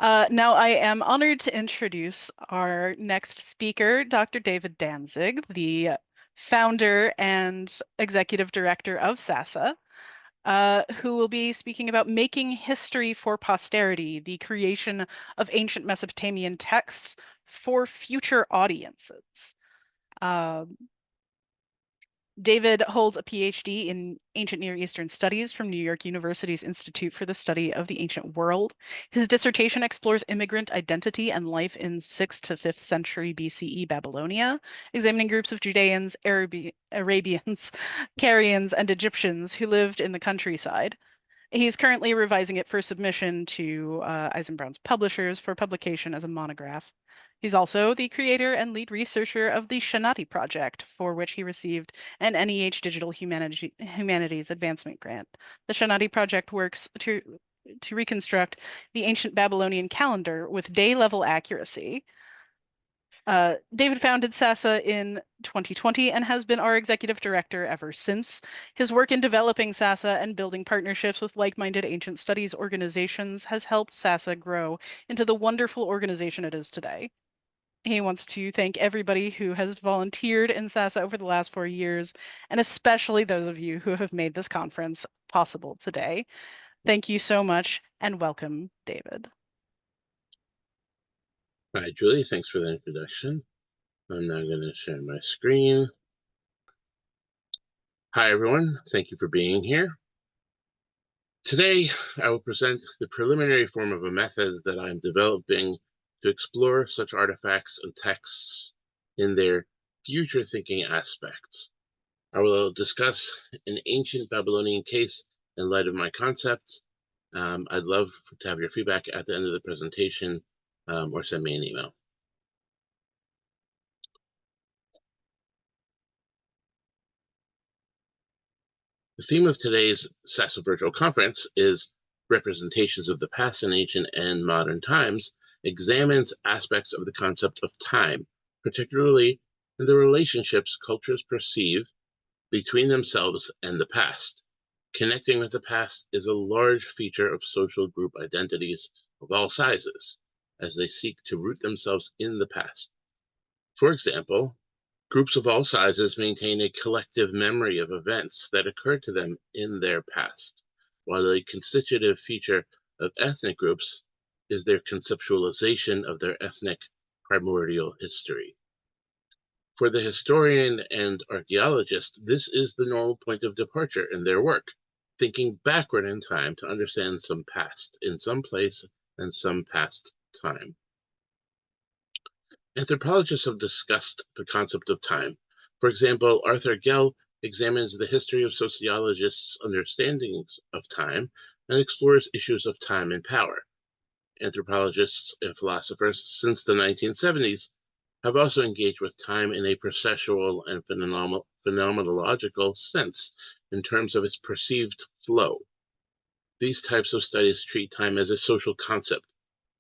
Now, I am honored to introduce our next speaker, Dr. David Danzig, the founder and executive director of SASA, who will be speaking about making history for posterity, the creation of ancient Mesopotamian texts for future audiences. Um, David holds a PhD in ancient Near Eastern studies from New York University's Institute for the Study of the Ancient World. His dissertation explores immigrant identity and life in 6th to 5th century BCE Babylonia, examining groups of Judeans, Arabians, Carians, and Egyptians who lived in the countryside. He's currently revising it for submission to Eisenbraun's publishers for publication as a monograph. He's also the creator and lead researcher of the Shanati Project, for which he received an NEH Digital Humanities Advancement Grant. The Shanati Project works to reconstruct the ancient Babylonian calendar with day-level accuracy. David founded SASA in 2020 and has been our executive director ever since. His work in developing SASA and building partnerships with like-minded ancient studies organizations has helped SASA grow into the wonderful organization it is today. He wants to thank everybody who has volunteered in SASA over the last 4 years, and especially those of you who have made this conference possible today. Thank you so much, and welcome, David. Hi, Julie. Thanks for the introduction. I'm now going to share my screen. Hi, everyone. Thank you for being here. Today, I will present the preliminary form of a method that I'm developing to explore such artifacts and texts in their future thinking aspects. I will discuss an ancient Babylonian case in light of my concepts. I'd love to have your feedback at the end of the presentation or send me an email. The theme of today's SASA virtual conference is Representations of the Past in Ancient and Modern Times, examines aspects of the concept of time, particularly in the relationships cultures perceive between themselves and the past. Connecting with the past is a large feature of social group identities of all sizes, as they seek to root themselves in the past. For example, groups of all sizes maintain a collective memory of events that occurred to them in their past, while a constitutive feature of ethnic groups is their conceptualization of their ethnic primordial history. For the historian and archaeologist, this is the normal point of departure in their work, thinking backward in time to understand some past in some place and some past time. Anthropologists have discussed the concept of time. For example, Arthur Gell examines the history of sociologists' understandings of time and explores issues of time and power. Anthropologists and philosophers since the 1970s have also engaged with time in a processual and phenomenological sense in terms of its perceived flow. These types of studies treat time as a social concept,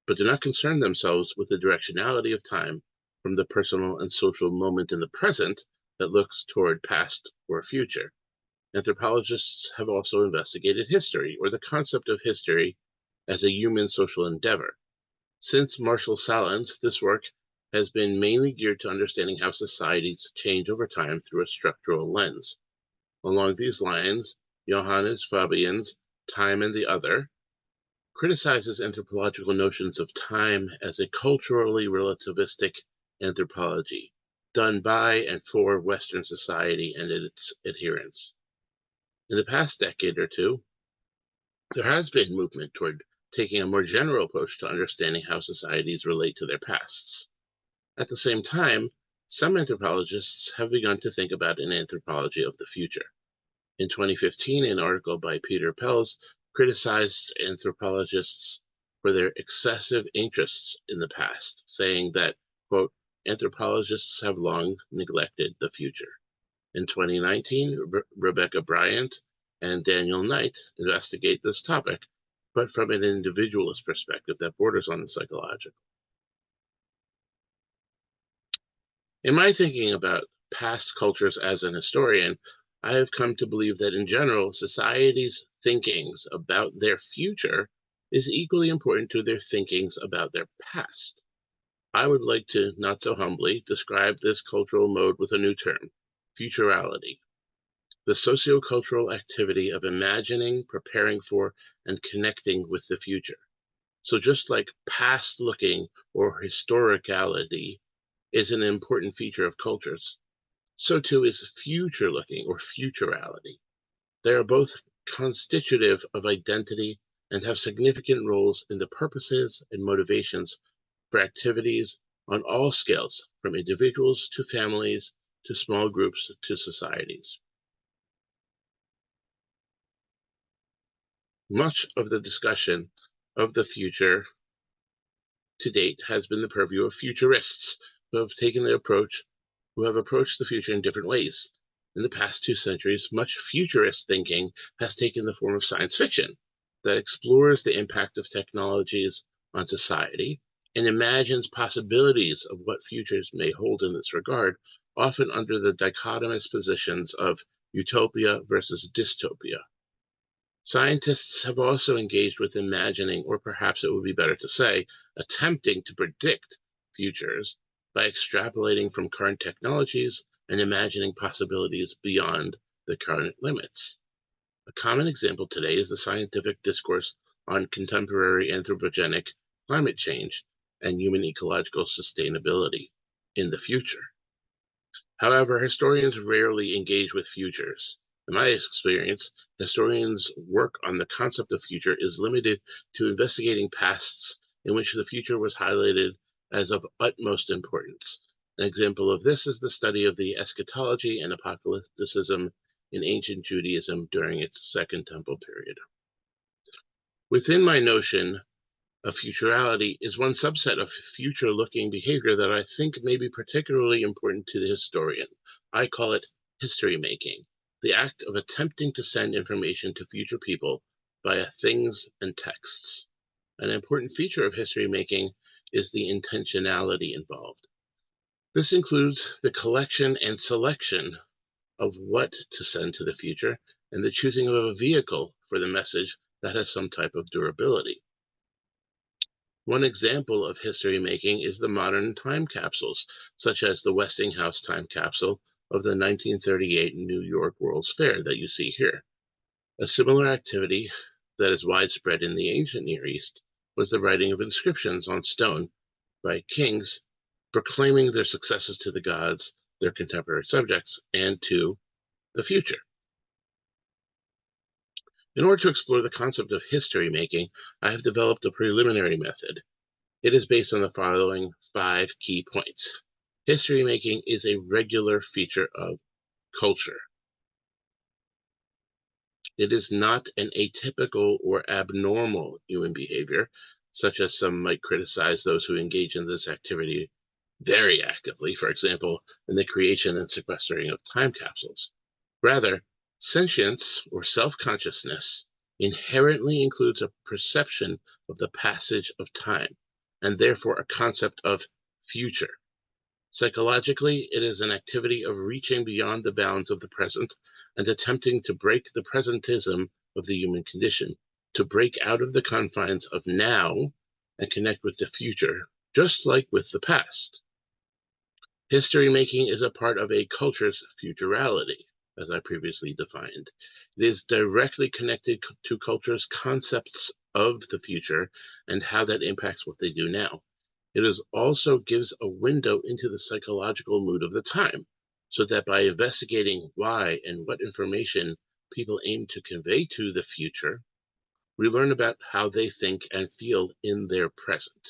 but do not concern themselves with the directionality of time from the personal and social moment in the present that looks toward past or future. Anthropologists have also investigated history, or the concept of history, as a human social endeavor. Since Marshall Sahlins, this work has been mainly geared to understanding how societies change over time through a structural lens. Along these lines, Johannes Fabian's Time and the Other criticizes anthropological notions of time as a culturally relativistic anthropology done by and for Western society and its adherents. In the past decade or two, there has been movement toward taking a more general approach to understanding how societies relate to their pasts. At the same time, some anthropologists have begun to think about an anthropology of the future. In 2015, an article by Peter Pels criticized anthropologists for their excessive interests in the past, saying that, quote, anthropologists have long neglected the future. In 2019, Rebecca Bryant and Daniel Knight investigate this topic, but from an individualist perspective that borders on the psychological. In my thinking about past cultures as an historian, I have come to believe that in general, societies' thinkings about their future is equally important to their thinkings about their past. I would like to, not so humbly, describe this cultural mode with a new term, futurality, the sociocultural activity of imagining, preparing for, and connecting with the future. So just like past looking or historicality is an important feature of cultures, so too is future looking or futurality. They are both constitutive of identity and have significant roles in the purposes and motivations for activities on all scales, from individuals to families to small groups to societies. Much of the discussion of the future to date has been the purview of futurists who have taken the approach, who have approached the future in different ways. In the past 2 centuries, much futurist thinking has taken the form of science fiction that explores the impact of technologies on society and imagines possibilities of what futures may hold in this regard, often under the dichotomous positions of utopia versus dystopia. Scientists have also engaged with imagining, or perhaps it would be better to say, attempting to predict futures by extrapolating from current technologies and imagining possibilities beyond the current limits. A common example today is the scientific discourse on contemporary anthropogenic climate change and human ecological sustainability in the future. However, historians rarely engage with futures. In my experience, historians' work on the concept of future is limited to investigating pasts in which the future was highlighted as of utmost importance. An example of this is the study of the eschatology and apocalypticism in ancient Judaism during its Second Temple period. Within my notion of futurality is one subset of future-looking behavior that I think may be particularly important to the historian. I call it history making, the act of attempting to send information to future people via things and texts. An important feature of history making is the intentionality involved. This includes the collection and selection of what to send to the future and the choosing of a vehicle for the message that has some type of durability. One example of history making is the modern time capsules, such as the Westinghouse time capsule of the 1938 New York World's Fair that you see here. A similar activity that is widespread in the ancient Near East was the writing of inscriptions on stone by kings proclaiming their successes to the gods, their contemporary subjects, and to the future. In order to explore the concept of history making, I have developed a preliminary method. It is based on the following 5 key points. History making is a regular feature of culture. It is not an atypical or abnormal human behavior, such as some might criticize those who engage in this activity very actively, for example, in the creation and sequestering of time capsules. Rather, sentience or self-consciousness inherently includes a perception of the passage of time, and therefore a concept of future. Psychologically, it is an activity of reaching beyond the bounds of the present and attempting to break the presentism of the human condition, to break out of the confines of now and connect with the future, just like with the past. History making is a part of a culture's futurality, as I previously defined. It is directly connected to culture's concepts of the future and how that impacts what they do now. It is also gives a window into the psychological mood of the time, so that by investigating why and what information people aim to convey to the future, we learn about how they think and feel in their present.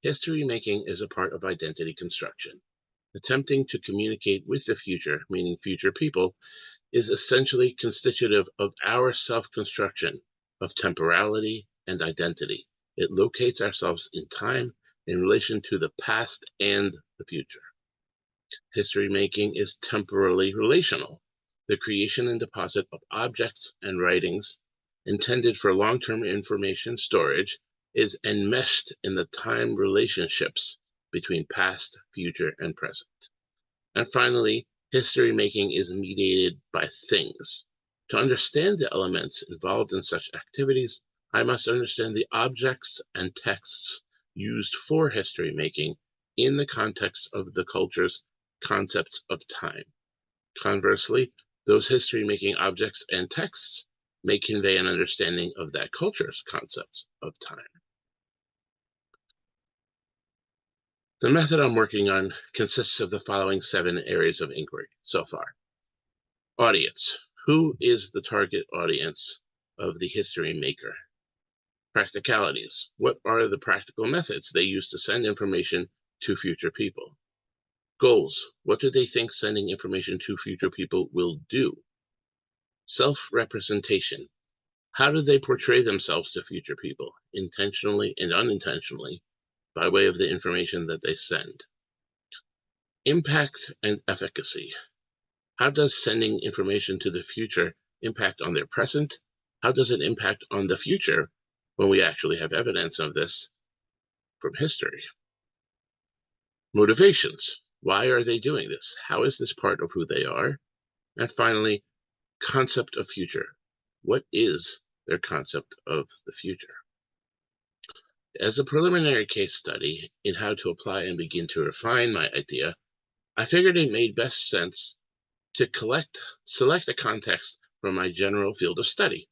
History making is a part of identity construction. Attempting to communicate with the future, meaning future people, is essentially constitutive of our self-construction of temporality and identity. It locates ourselves in time in relation to the past and the future. History making is temporally relational. The creation and deposit of objects and writings intended for long-term information storage is enmeshed in the time relationships between past, future, and present. And finally, history making is mediated by things. To understand the elements involved in such activities, I must understand the objects and texts used for history making in the context of the culture's concepts of time. Conversely, those history making objects and texts may convey an understanding of that culture's concepts of time. The method I'm working on consists of the following 7 areas of inquiry so far. Audience. Who is the target audience of the history maker? Practicalities. What are the practical methods they use to send information to future people? Goals. What do they think sending information to future people will do? Self-representation. How do they portray themselves to future people, intentionally and unintentionally, by way of the information that they send? Impact and efficacy. How does sending information to the future impact on their present? How does it impact on the future when we actually have evidence of this from history? Motivations. Why are they doing this? How is this part of who they are? And finally, concept of future. What is their concept of the future? As a preliminary case study in how to apply and begin to refine my idea, I figured it made best sense to select a context from my general field of study.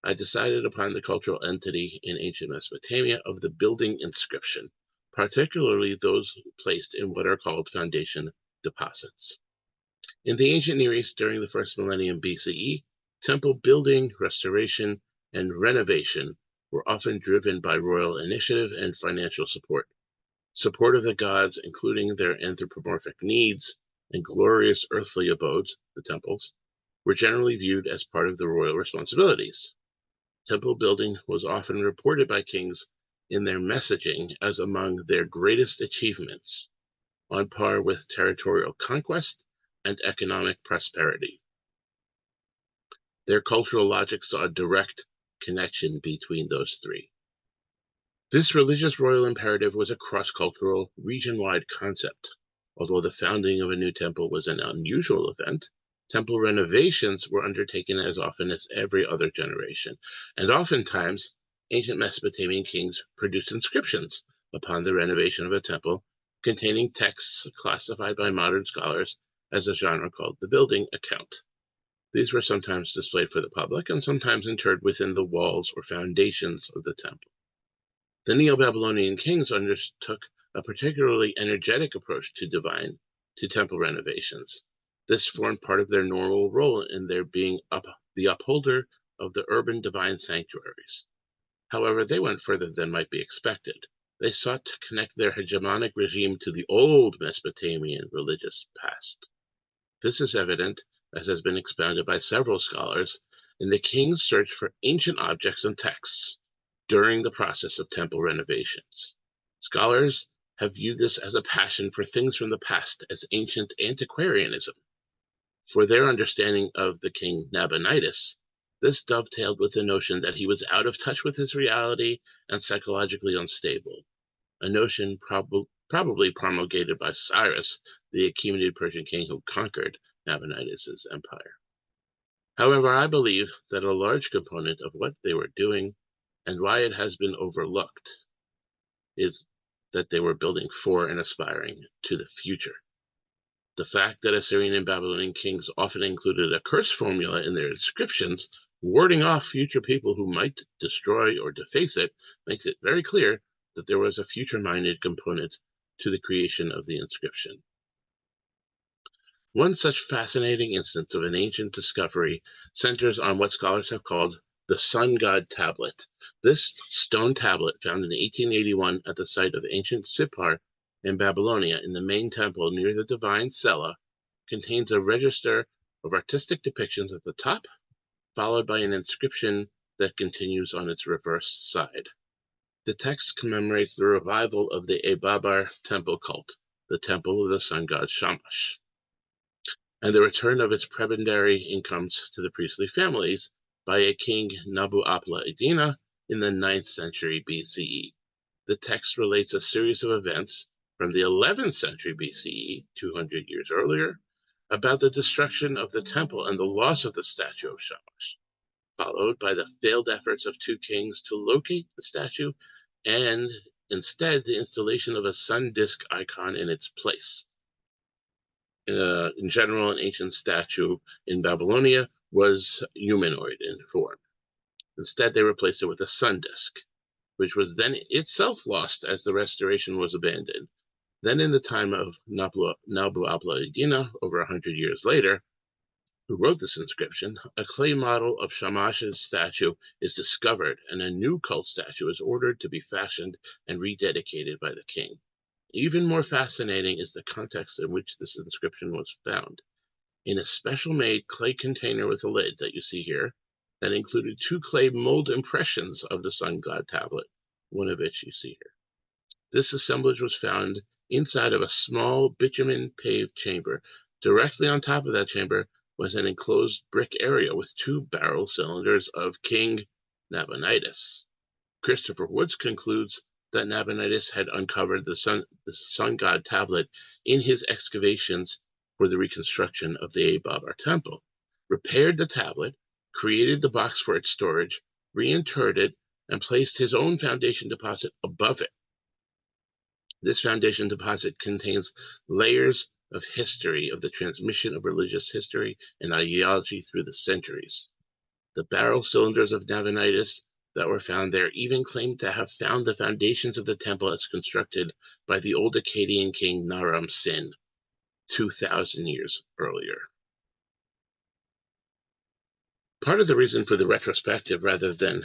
I decided upon the cultural entity in ancient Mesopotamia of the building inscription, particularly those placed in what are called foundation deposits. In the ancient Near East during the first millennium BCE, temple building, restoration, and renovation were often driven by royal initiative and financial support. Support of the gods, including their anthropomorphic needs and glorious earthly abodes, the temples, were generally viewed as part of the royal responsibilities. Temple building was often reported by kings in their messaging as among their greatest achievements, on par with territorial conquest and economic prosperity. Their cultural logic saw a direct connection between those three. This religious royal imperative was a cross-cultural, region-wide concept. Although the founding of a new temple was an unusual event, temple renovations were undertaken as often as every other generation, and oftentimes ancient Mesopotamian kings produced inscriptions upon the renovation of a temple containing texts classified by modern scholars as a genre called the building account. These were sometimes displayed for the public and sometimes interred within the walls or foundations of the temple. The Neo-Babylonian kings undertook a particularly energetic approach to temple renovations. This formed part of their normal role in their being the upholder of the urban divine sanctuaries. However, they went further than might be expected. They sought to connect their hegemonic regime to the old Mesopotamian religious past. This is evident, as has been expounded by several scholars, in the king's search for ancient objects and texts during the process of temple renovations. Scholars have viewed this as a passion for things from the past as ancient antiquarianism. For their understanding of the king Nabonidus, this dovetailed with the notion that he was out of touch with his reality and psychologically unstable, a notion probably promulgated by Cyrus, the Achaemenid Persian king who conquered Nabonidus' empire. However, I believe that a large component of what they were doing and why it has been overlooked is that they were building for and aspiring to the future. The fact that Assyrian and Babylonian kings often included a curse formula in their inscriptions, warding off future people who might destroy or deface it, makes it very clear that there was a future-minded component to the creation of the inscription. One such fascinating instance of an ancient discovery centers on what scholars have called the sun god tablet. This stone tablet, found in 1881 at the site of ancient Sippar in Babylonia in the main temple near the divine cella, contains a register of artistic depictions at the top, followed by an inscription that continues on its reverse side. The text commemorates the revival of the Ababar temple cult, the temple of the sun god Shamash, and the return of its prebendary incomes to the priestly families by a king Nabu-apla-iddina in the 9th century BCE. The text relates a series of events from the 11th century BCE, 200 years earlier, about the destruction of the temple and the loss of the statue of Shamash. followed by the failed efforts of two kings to locate the statue and instead the installation of a sun disk icon in its place. In general, an ancient statue in Babylonia was humanoid in form. Instead, they replaced it with a sun disk, which was then itself lost as the restoration was abandoned. Then, in the time of Nabu Appala-iddina, over 100 years later, who wrote this inscription, a clay model of Shamash's statue is discovered, and a new cult statue is ordered to be fashioned and rededicated by the king. Even more fascinating is the context in which this inscription was found. In a special-made clay container with a lid that you see here, that included two clay mold impressions of the sun god tablet, one of which you see here. This assemblage was found inside of a small bitumen-paved chamber. Directly on top of that chamber was an enclosed brick area with two barrel cylinders of King Nabonidus. Christopher Woods concludes that Nabonidus had uncovered the sun god tablet in his excavations for the reconstruction of the Ababar temple, repaired the tablet, created the box for its storage, reinterred it, and placed his own foundation deposit above it. This foundation deposit contains layers of history of the transmission of religious history and ideology through the centuries. The barrel cylinders of Nabonidus that were found there even claimed to have found the foundations of the temple as constructed by the old Akkadian king Naram Sin 2,000 years earlier. Part of the reason for the retrospective rather than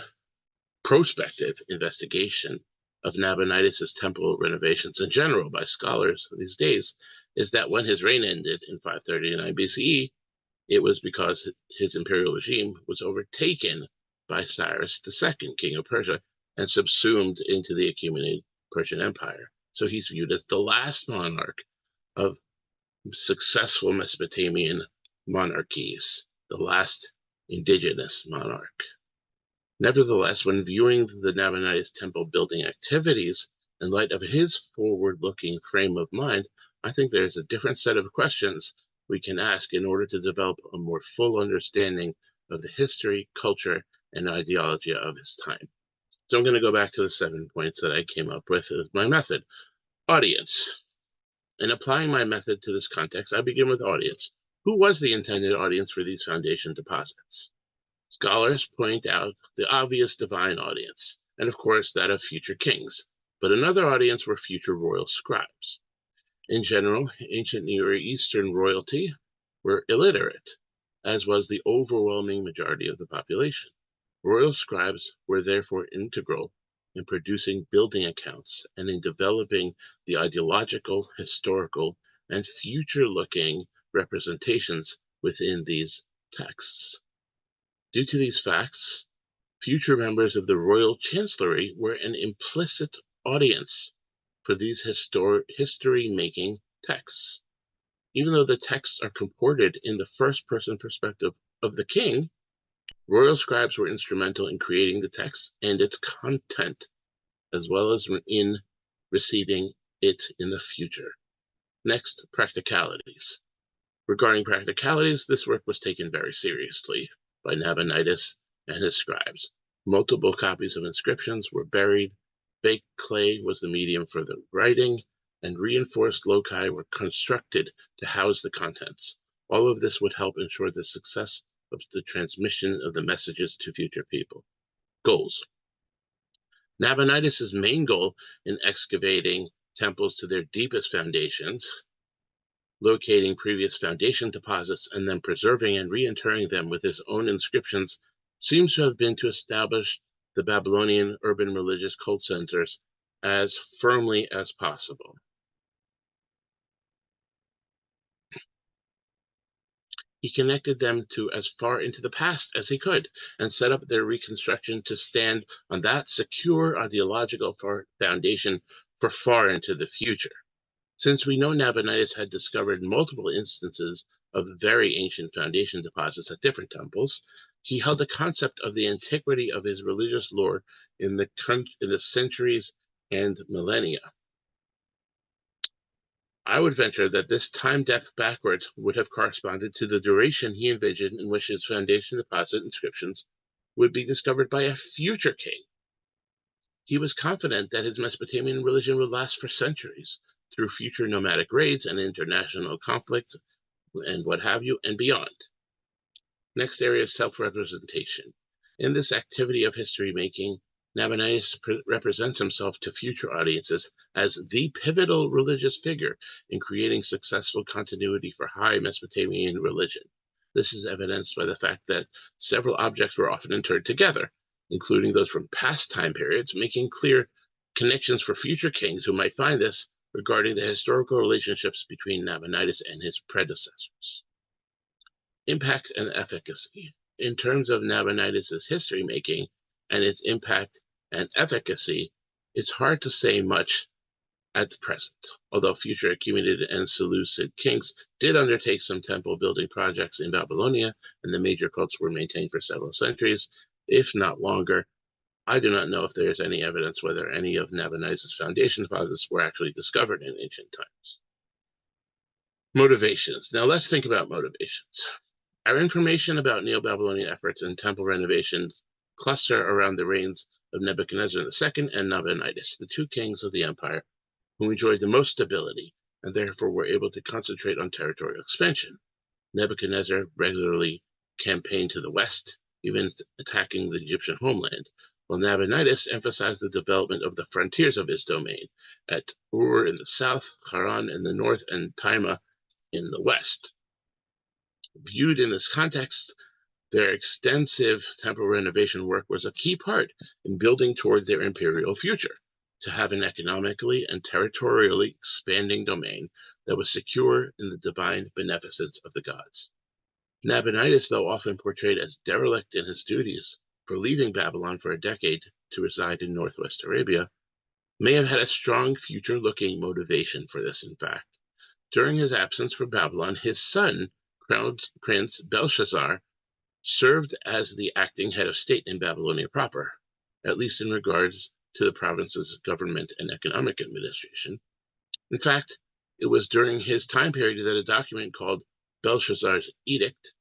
prospective investigation of Nabonidus' temple renovations in general by scholars these days is that when his reign ended in 539 BCE, it was because his imperial regime was overtaken by Cyrus II, king of Persia, and subsumed into the Achaemenid Persian Empire. So he's viewed as the last monarch of successful Mesopotamian monarchies, the last indigenous monarch. Nevertheless, when viewing the Nabonidus temple building activities in light of his forward-looking frame of mind, I think there's a different set of questions we can ask in order to develop a more full understanding of the history, culture, and ideology of his time. So I'm going to go back to the 7 points that I came up with as my method. Audience. In applying my method to this context, I begin with audience. Who was the intended audience for these foundation deposits? Scholars point out the obvious divine audience, and of course that of future kings, but another audience were future royal scribes. In general, ancient Near Eastern royalty were illiterate, as was the overwhelming majority of the population. Royal scribes were therefore integral in producing building accounts and in developing the ideological, historical, and future-looking representations within these texts. Due to these facts, future members of the royal chancellery were an implicit audience for these history-making texts. Even though the texts are comported in the first-person perspective of the king, royal scribes were instrumental in creating the text and its content, as well as in receiving it in the future. Next, practicalities. Regarding practicalities, this work was taken very seriously by Nabonidus and his scribes. Multiple copies of inscriptions were buried, baked clay was the medium for the writing, and reinforced loci were constructed to house the contents. All of this would help ensure the success of the transmission of the messages to future people. Goals. Nabonidus' main goal in excavating temples to their deepest foundations, locating previous foundation deposits, and then preserving and reinterring them with his own inscriptions, seems to have been to establish the Babylonian urban religious cult centers as firmly as possible. He connected them to as far into the past as he could and set up their reconstruction to stand on that secure ideological foundation for far into the future. Since we know Nabonidus had discovered multiple instances of very ancient foundation deposits at different temples, he held a concept of the antiquity of his religious lore in the centuries and millennia. I would venture that this time depth backwards would have corresponded to the duration he envisioned in which his foundation deposit inscriptions would be discovered by a future king. He was confident that his Mesopotamian religion would last for centuries through future nomadic raids and international conflicts and what have you, and beyond. Next area is self-representation. In this activity of history making, Nabonidus represents himself to future audiences as the pivotal religious figure in creating successful continuity for high Mesopotamian religion. This is evidenced by the fact that several objects were often interred together, including those from past time periods, making clear connections for future kings who might find this regarding the historical relationships between Nabonidus and his predecessors. Impact and efficacy. In terms of Nabonidus' history making and its impact and efficacy, it's hard to say much at the present, although future Achaemenid and Seleucid kings did undertake some temple building projects in Babylonia, and the major cults were maintained for several centuries, if not longer. I do not know if there is any evidence whether any of Nabonidus' foundation deposits were actually discovered in ancient times. Motivations. Now let's think about motivations. Our information about Neo-Babylonian efforts in temple renovations cluster around the reigns of Nebuchadnezzar II and Nabonidus, the two kings of the empire who enjoyed the most stability and therefore were able to concentrate on territorial expansion. Nebuchadnezzar regularly campaigned to the west, even attacking the Egyptian homeland, while Nabonidus emphasized the development of the frontiers of his domain at Ur in the south, Haran in the north, and Taima in the west. Viewed in this context, their extensive temple renovation work was a key part in building toward their imperial future, to have an economically and territorially expanding domain that was secure in the divine beneficence of the gods. Nabonidus, though often portrayed as derelict in his duties for leaving Babylon for a decade to reside in northwest Arabia, may have had a strong future-looking motivation for this, in fact. During his absence from Babylon, his son, Crown Prince Belshazzar, served as the acting head of state in Babylonia proper, at least in regards to the province's government and economic administration. In fact, it was during his time period that a document called Belshazzar's Edict,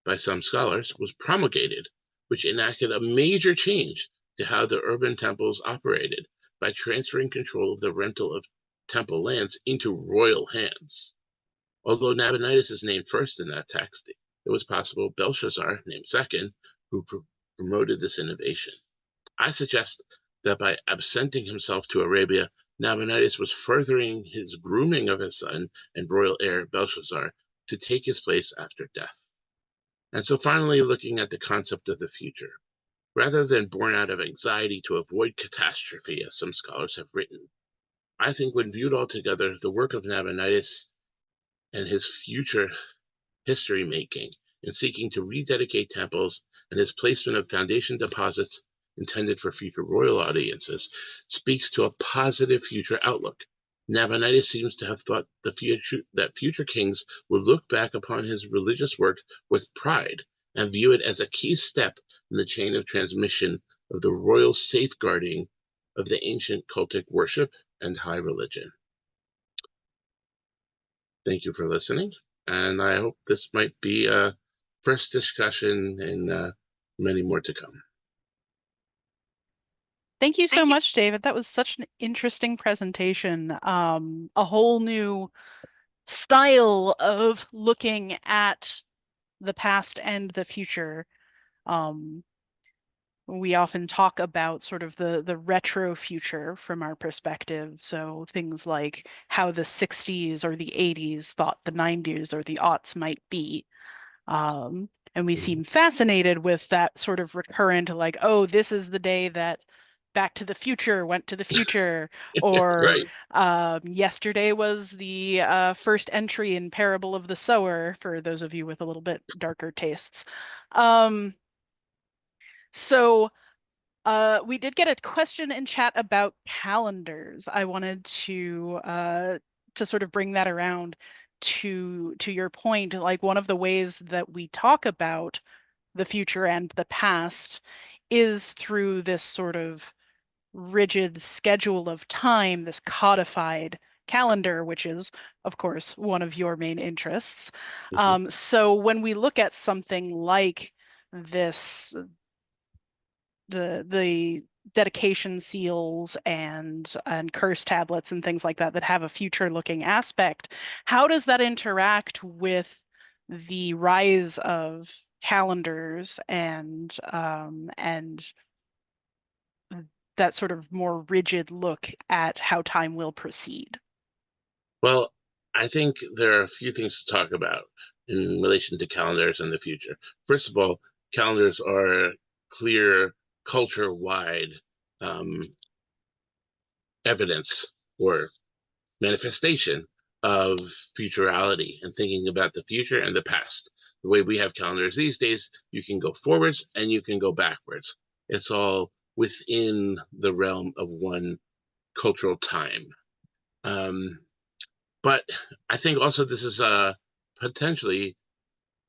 by some scholars, was promulgated, which enacted a major change to how the urban temples operated by transferring control of the rental of temple lands into royal hands. Although Nabonidus is named first in that text, it was possible Belshazzar, named second, who promoted this innovation. I suggest that by absenting himself to Arabia, Nabonidus was furthering his grooming of his son and royal heir Belshazzar to take his place after death. And so finally, looking at the concept of the future. Rather than born out of anxiety to avoid catastrophe, as some scholars have written, I think when viewed altogether, the work of Nabonidus and his future history making in seeking to rededicate temples and his placement of foundation deposits intended for future royal audiences speaks to a positive future outlook. Nabonidus seems to have thought that future kings would look back upon his religious work with pride and view it as a key step in the chain of transmission of the royal safeguarding of the ancient cultic worship and high religion. Thank you for listening, and I hope this might be a first discussion in many more to come. Thank you so much, David. That was such an interesting presentation. A whole new style of looking at the past and the future. Um, we often talk about sort of the retro future from our perspective. So things like how the 60s or the 80s thought the 90s or the aughts might be. And we seem fascinated with that sort of recurrent, like, oh, this is the day that Back to the Future went to the future, or Right. yesterday was the first entry in Parable of the Sower, for those of you with a little bit darker tastes. Um, so we did get a question in chat about calendars. I wanted to sort of bring that around to your point. Like one of the ways that we talk about the future and the past is through this sort of rigid schedule of time, this codified calendar, which is, of course, one of your main interests. Mhm. So when we look at something like this the dedication seals and curse tablets and things like that that have a future looking aspect. How does that interact with the rise of calendars and that sort of more rigid look at how time will proceed? Well, I think there are a few things to talk about in relation to calendars and the future. First of all, calendars are clear culture-wide um, evidence or manifestation of futurality and thinking about the future and the past. The way we have calendars these days, you can go forwards and you can go backwards. It's all within the realm of one cultural time. Um, but I think also this is potentially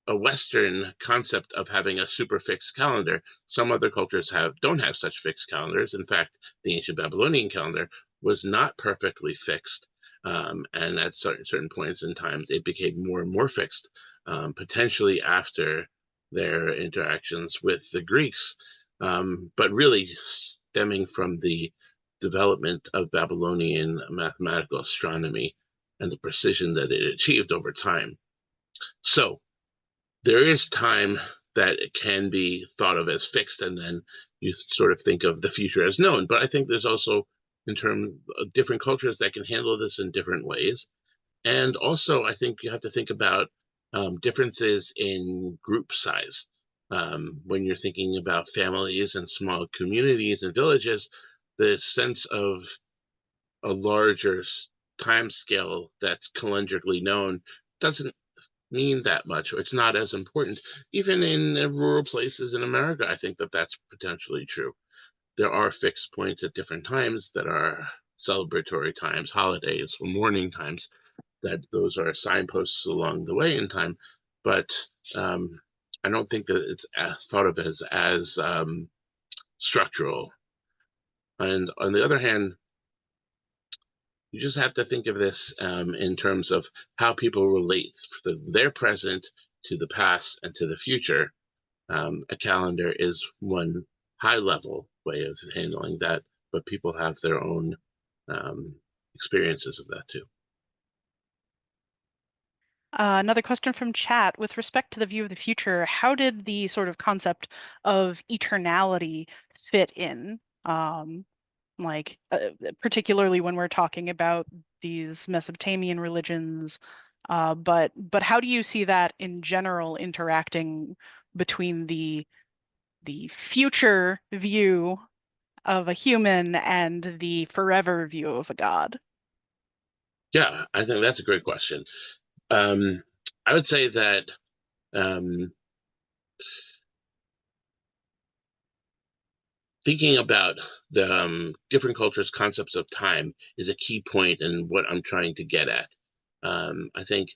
a Western concept of having a super fixed calendar. Some other cultures don't have such fixed calendars. In fact, the ancient Babylonian calendar was not perfectly fixed, and at certain points in times, it became more and more fixed, potentially after their interactions with the Greeks, but really stemming from the development of Babylonian mathematical astronomy and the precision that it achieved over time. So there is time that it can be thought of as fixed, and then you sort of think of the future as known. But I think there's also, in terms of different cultures that can handle this in different ways. And also, I think you have to think about differences in group size. When you're thinking about families and small communities and villages, the sense of a larger time scale that's calendrically known doesn't mean that much, or it's not as important. Even in rural places in America, I think that that's potentially true. There are fixed points at different times that are celebratory times, holidays, or mourning times, that those are signposts along the way in time. But um, I don't think that it's thought of as structural. And on the other hand, you just have to think of this in terms of how people relate their present to the past and to the future. A calendar is one high level way of handling that, but people have their own um, experiences of that too. Another question from chat. With respect to the view of the future, how did the sort of concept of eternality fit in? Like, particularly when we're talking about these Mesopotamian religions, but how do you see that in general interacting between the future view of a human and the forever view of a god? Yeah, I think that's a great question. Um, I would say that um, thinking about the different cultures' concepts of time is a key point in what I'm trying to get at. I think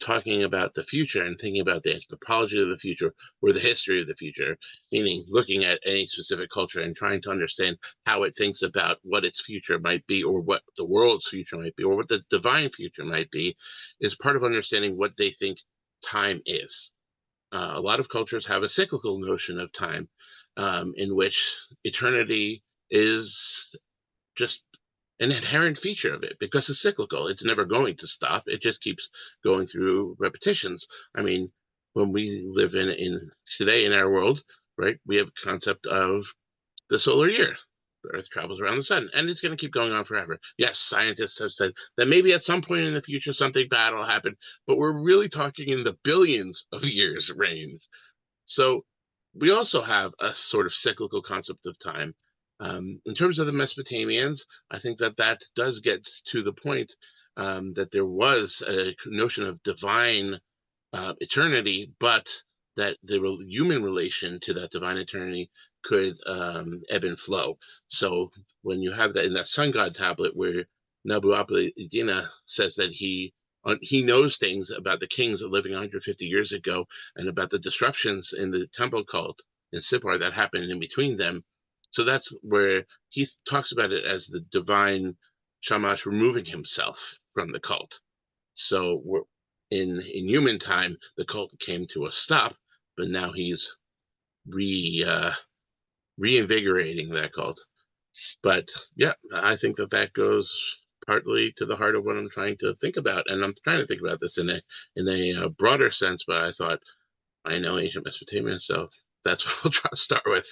talking about the future and thinking about the anthropology of the future or the history of the future, meaning looking at any specific culture and trying to understand how it thinks about what its future might be or what the world's future might be or what the divine future might be, is part of understanding what they think time is. A lot of cultures have a cyclical notion of time, in which eternity is just an inherent feature of it because it's cyclical. It's never going to stop. It just keeps going through repetitions. I mean, when we live in today in our world, right, we have a concept of the solar year. The Earth travels around the sun, and it's going to keep going on forever. Yes, scientists have said that maybe at some point in the future something bad will happen, but we're really talking in the billions of years range. So we also have a sort of cyclical concept of time. In terms of the Mesopotamians, I think that that does get to the point that there was a notion of divine eternity, but that the human relation to that divine eternity could ebb and flow. So when you have that in that sun god tablet where Nabu Apli says that he knows things about the kings living 150 years ago and about the disruptions in the temple cult in Sippar that happened in between them. So that's where he talks about it as the divine Shamash removing himself from the cult. So we're, in human time, the cult came to a stop, but now he's re reinvigorating that cult. But yeah, I think that that goes partly to the heart of what I'm trying to think about, and I'm trying to think about this in a broader sense. But I thought I know ancient Mesopotamia, so that's what I'll try to start with.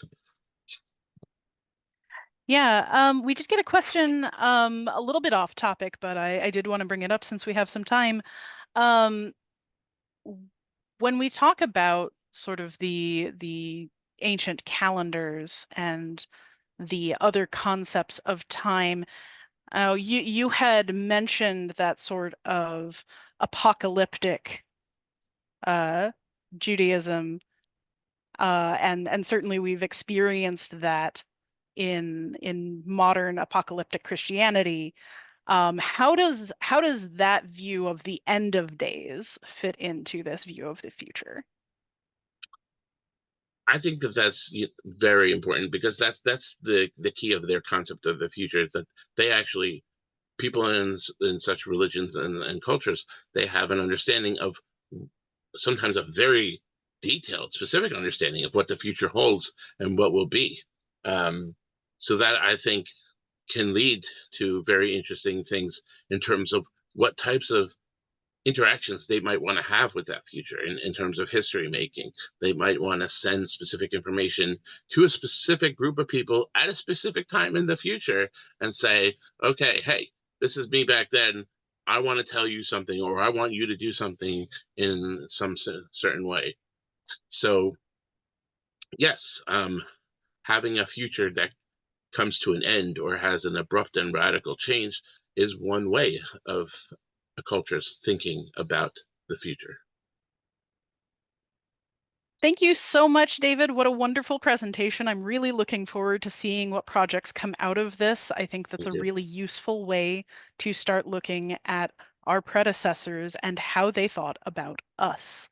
Yeah, we did get a question a little bit off topic, but I did want to bring it up since we have some time. Um, when we talk about sort of the ancient calendars and the other concepts of time, you had mentioned that sort of apocalyptic uh, Judaism, and certainly we've experienced that in modern apocalyptic Christianity. How does that view of the end of days fit into this view of the future? I think that that's very important because that's the key of their concept of the future is that they actually people in such religions and cultures they have an understanding of sometimes a very detailed, specific understanding of what the future holds and what will be. Um, so that I think can lead to very interesting things in terms of what types of interactions they might want to have with that future in terms of history making. They might want to send specific information to a specific group of people at a specific time in the future and say, okay, hey, this is me back then. I want to tell you something, or I want you to do something in some certain way. So, yes, having a future that comes to an end or has an abrupt and radical change is one way of a culture's thinking about the future. Thank you so much, David. What a wonderful presentation. I'm really looking forward to seeing what projects come out of this. I think that's Thank a you. really useful way to start looking at our predecessors and how they thought about us.